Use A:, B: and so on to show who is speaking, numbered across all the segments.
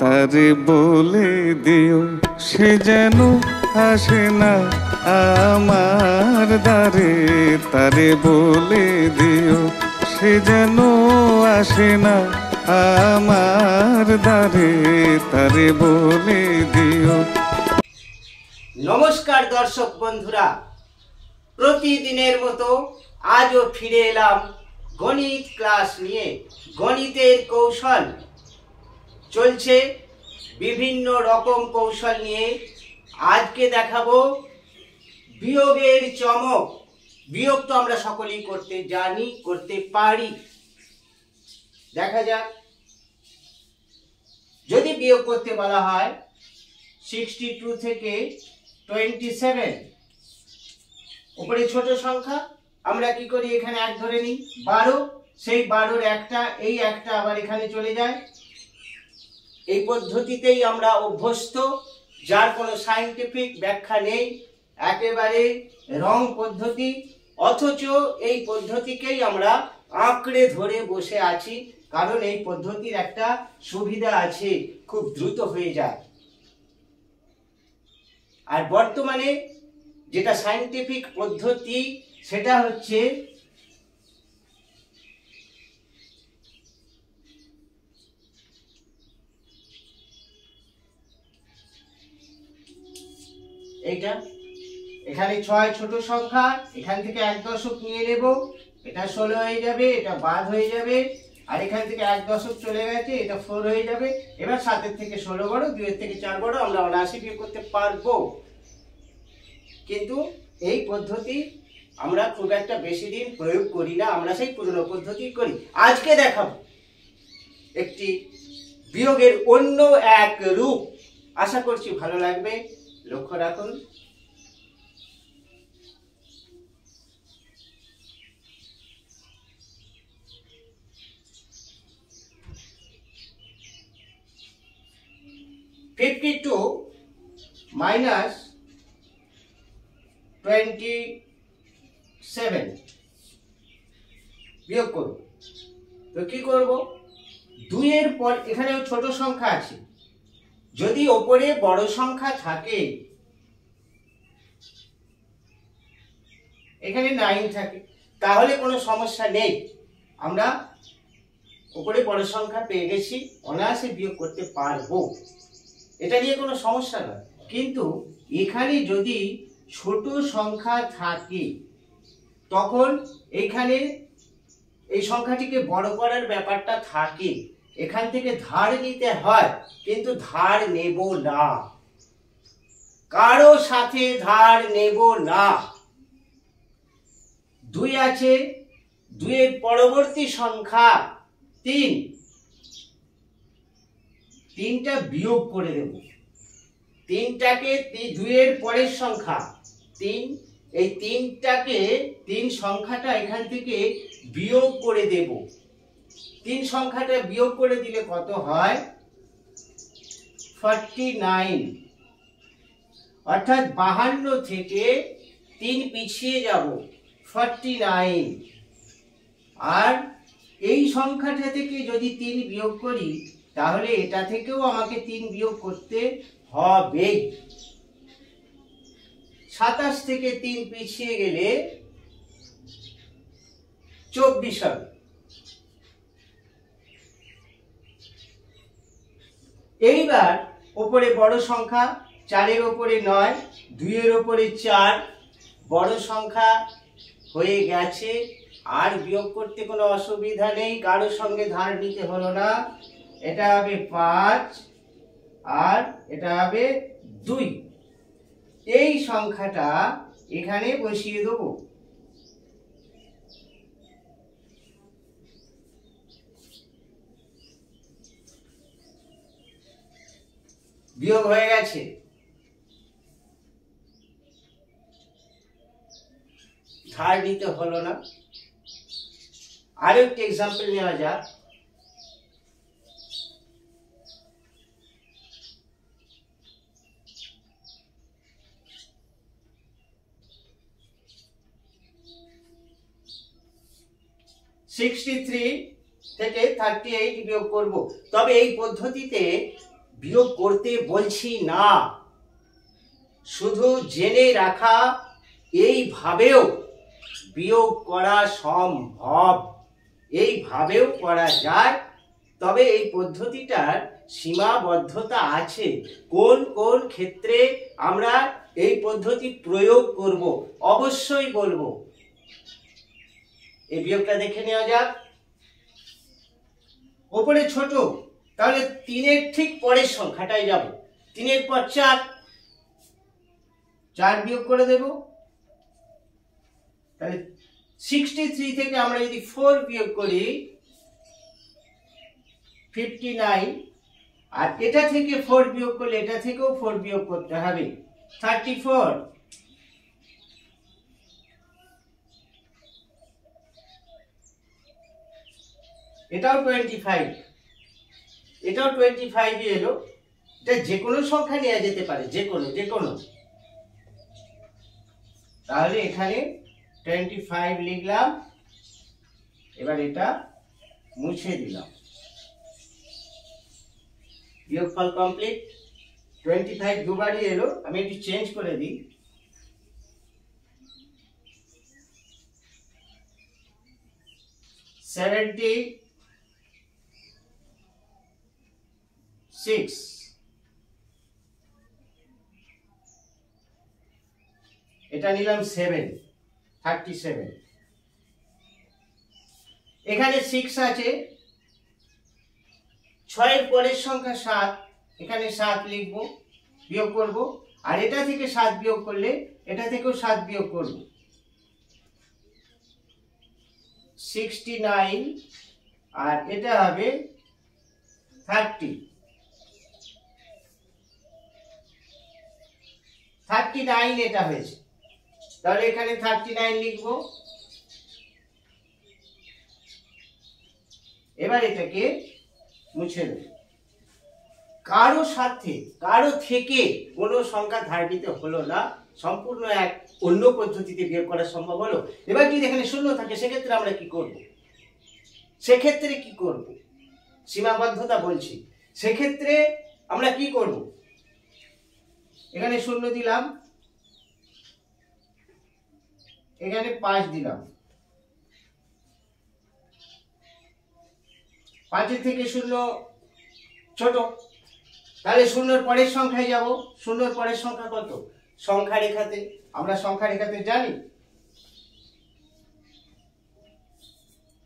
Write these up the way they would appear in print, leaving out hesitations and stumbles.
A: তারে বলে দিও সে যেন আসে না আমার দ্বারে। তারে বলে দিও সে যেন আসে না আমার দ্বারে। তারে বলে দিও।
B: নমস্কার দর্শক বন্ধুরা, প্রতিদিনের মতো আজও ফিরে এলাম গণিত ক্লাস নিয়ে। গণিতের কৌশল চলছে, বিভিন্ন রকম কৌশল নিয়ে আজকে দেখাবো বিয়োগের চমক। বিয়োগ তো আমরা সকলেই করতে জানি, করতে পারি। দেখা যাক, যদি বিয়োগ করতে বলা হয় 62 থেকে 27, উপরে ছোট সংখ্যা আমরা কি করি, এখানে এক ধরে নিই 12, সেই 12-র একটা, এই একটা আবার এখানে চলে যায়। এই পদ্ধতিতেই আমরা অভ্যস্ত, যার কোনো সায়েন্টিফিক ব্যাখ্যা নেই, একেবারে রং পদ্ধতি। অথচ এই পদ্ধতিকেই আমরা আঁকড়ে ধরে বসে আছি, কারণ এই পদ্ধতির একটা সুবিধা আছে, খুব দ্রুত হয়ে যায়। আর বর্তমানে যেটা সায়েন্টিফিক পদ্ধতি সেটা হচ্ছে এইটা। এখানে 6 ছোট সংখ্যা, এখান থেকে 1 দশক নিয়ে নেব, এটা 16 হয়ে যাবে, এটা বাদ হয়ে যাবে। আর এখান থেকে 1 দশক চলে গেছে, এটা 4 হয়ে যাবে। এবার 7-এর থেকে 16 বড়, 2-এর থেকে 4 বড়, আমরা অনায়াসে বিয়োগ করতে পারবো। কিন্তু এই পদ্ধতি আমরা খুব একটা বেশি দিন প্রয়োগ করি না, আমরা সেই পুরনো পদ্ধতি করি। আজকে দেখাবো একটি বিয়োগের অন্য এক রূপ, আশা করছি ভালো লাগবে। লক্ষ্য রাখুন। -52 -27 বিয়োগ করব। তো কি করব, 2 এর পর এখানে ছোট সংখ্যা আছে, যদি ওপরে বড় সংখ্যা থাকে, এখানে 9 থাকে, তাহলে কোনো সমস্যা নেই, আমরা ওপরে বড় সংখ্যা পেয়ে গেছি, অনায়াসে বিয়োগ করতে পারবো, এটা নিয়ে কোনো সমস্যা নয়। কিন্তু এখানে যদি ছোট সংখ্যা থাকে, তখন এখানে এই সংখ্যাটিকে বড় করার ব্যাপারটা থাকে, এখান থেকে ধার নিতে হয়, কিন্তু ধার নেব না, কারো সাথে ধার নেব না। 2 আছে, 2 এর পরবর্তী সংখ্যা 3, 3টা বিয়োগ করে দেব। 3টাকে 2 এর পরের সংখ্যা 3, এই 3টাকে 3 সংখ্যাটা এখান থেকে বিয়োগ করে দেব। 3 সংখ্যাটা বিয়োগ করে দিলে কত হয়, 49, অর্থাৎ 52 থেকে 3 পিছিয়ে যাব, 49। আর এই সংখ্যাটা থেকে যদি 3 বিয়োগ করি, তাহলে এটা থেকেও আমাকে 3 বিয়োগ করতে হবে। 27 থেকে 3 পিছিয়ে গেলে 24 হবে। এইবার উপরে বড় সংখ্যা, 4-এর উপরে 9, 2-এর উপরে 4, বড় সংখ্যা হয়ে গেছে, আর বিয়োগ করতে কোনো অসুবিধা নেই, কারোর সঙ্গে ধার নিতে হলো না। এটা হবে 5 আর এটা হবে 2। এই সংখ্যাটা এখানে বসিয়ে দেব। বিয়োগ হয়ে গেছে। ধার নিতে হলো না। আরো একটি এক্সাম্পল নেওয়া যাক। 63 থেকে 38 বিয়োগ করব। তবে এই পদ্ধতিতে বিয়োগ করতে বলছি না, শুধু জেনে রাখা এইভাবেও বিয়োগ করা সম্ভব, এইভাবেও করা যায়। তবে এই পদ্ধতিটার সীমাবদ্ধতা আছে। কোন কোন ক্ষেত্রে আমরা এই পদ্ধতি প্রয়োগ করব অবশ্যই বলবো। এই বিয়োগটা দেখে নেওয়া যাক। ওপরে ছোট, তাহলে 3-এর ঠিক পরের সংখ্যাটাই যাব। 3-এর পর 4, 4 বিয়োগ করে দেব। তাহলে 63 থেকে আমরা যদি 4 বিয়োগ করি 59, আর এটা থেকে 4 বিয়োগ করলে এটা থেকেও 4 বিয়োগ করতে হবে 34। এটাও 25, এটাও 25 এলো। এটা যে কোনো সংখ্যা নেওয়া যেতে পারে, যে কোনো। তাহলে এখানে 25 লিখলাম, এবার এটা মুছে দিলাম। বিয়োগফল কমপ্লিট। 25 দুবারই এলো, আমি একটু চেঞ্জ করে দিই। 76, এটা নিলাম 7, 37। এখানে 6 আছে, 6-এর পরের সংখ্যা 7, এখানে 7 লিখবো, বিয়োগ করব। আর এটা থেকে 7 বিয়োগ করলে এটা থেকেও 7 বিয়োগ করব। 69, আর এটা হবে 30, 39 এটা হয়েছে। তাহলে এখানে 39 লিখবো। এবার এটাকে মুছে দেব। কারো সাথে কারো থেকে কোনো সংখ্যা ধার দিতে হলো না, সম্পূর্ণ এক অন্য পদ্ধতিতে বিয়োগ করা সম্ভব হলো। এবার যদি এখানে শূন্য থাকে সেক্ষেত্রে আমরা কি করব? সেক্ষেত্রে কি করব? সীমাবদ্ধতা বলছি। সেক্ষেত্রে আমরা কি করব? এখানে 0 দিলাম, এখানে 5 দিলাম। 5-এর থেকে 0 ছোট, তাহলে 0-এর পরের সংখ্যায় যাব। 0-এর পরের সংখ্যা কত? সংখ্যা রেখাতে, আমরা সংখ্যা রেখাতে জানি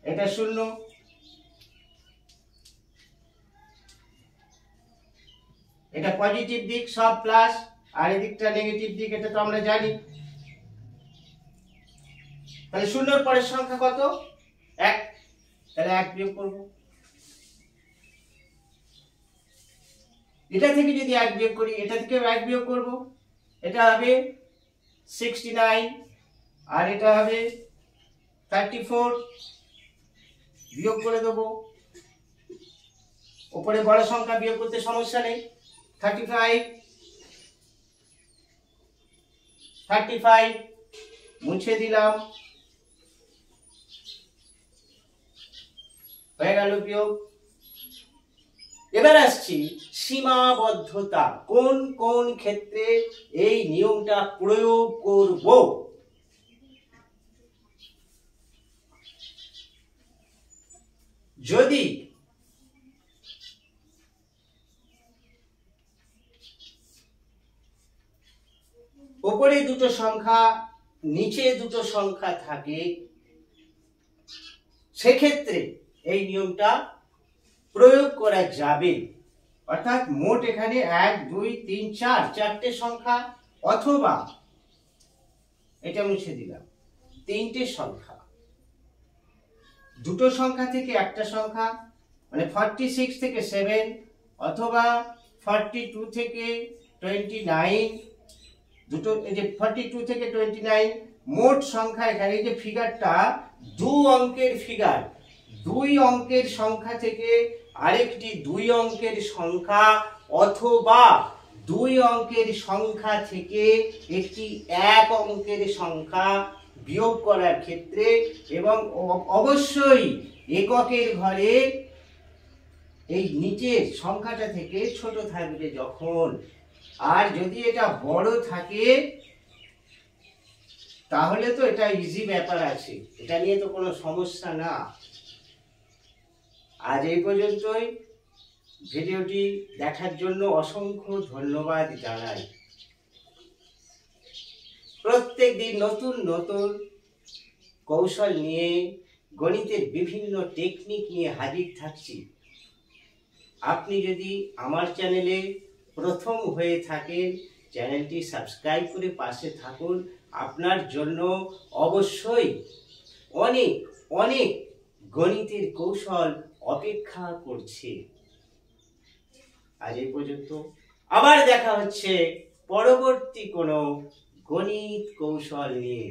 B: এটা 0, এটা পজিটিভ দিক, সব প্লাস, আর এদিকটা নেগেটিভ দিক, এটা তো আমরা জানি। তাহলে 0-এর পরের সংখ্যা কত? 1, তাহলে 1 বিয়োগ করব। এটা থেকে যদি 1 বিয়োগ করি, এটা থেকে 1 বিয়োগ করব, এটা হবে 69, আর এটা হবে 34, বিয়োগ করে দেব। উপরে বড় সংখ্যা বিয়োগ করতে সমস্যা নেই। 35 মুছে দিলাম, হয়ে গেল বিয়োগ। এবার আসছি সীমাবদ্ধতা, কোন কোন ক্ষেত্রে এই নিয়মটা প্রয়োগ করব। যদি উপরে দুটো সংখ্যা নিচে দুটো সংখ্যা থাকে, সেক্ষেত্রে এই নিয়মটা প্রয়োগ করা যাবে। অর্থাৎ মোট এখানে 1, 2, 3, 4 চারটে সংখ্যা, অথবা এটা মুছে দিলাম, 3টে সংখ্যা। দুটো সংখ্যা থেকে একটা সংখ্যা, মানে 46 থেকে 7, অথবা 42 থেকে 29, দুটো, এই যে 42 থেকে 29 মোট সংখ্যা। এখানে এই যে ফিগারটা 2 অঙ্কের ফিগার, 2 অঙ্কের সংখ্যা থেকে আরেকটি 2 অঙ্কের সংখ্যা, অথবা 2 অঙ্কের সংখ্যা থেকে একটি 1 অঙ্কের সংখ্যা বিয়োগ করার ক্ষেত্রে, এবং অবশ্যই এককের ঘরে এই নিচের সংখ্যাটা থেকে ছোট থাকবে যখন, আর যদি এটা বড় থাকে তাহলে তো এটা ইজি ব্যাপার আছে, এটা নিয়ে তো কোনো সমস্যা না। আজ এই পর্যন্তই। ভিডিওটি দেখার জন্য অসংখ্য ধন্যবাদ জানাই। প্রত্যেক দিন নতুন নতুন কৌশল নিয়ে, গণিতের বিভিন্ন টেকনিক নিয়ে হাজির থাকছি। আপনি যদি আমার চ্যানেলে প্রথম হয়ে থাকেন, চ্যানেলটি সাবস্ক্রাইব করে পাশে থাকুন। আপনার জন্য অবশ্যই অনেক অনেক গণিতের কৌশল অপেক্ষা করছে। আজ এই পর্যন্ত, আবার দেখা হচ্ছে পরবর্তী কোনো গণিত কৌশল নিয়ে।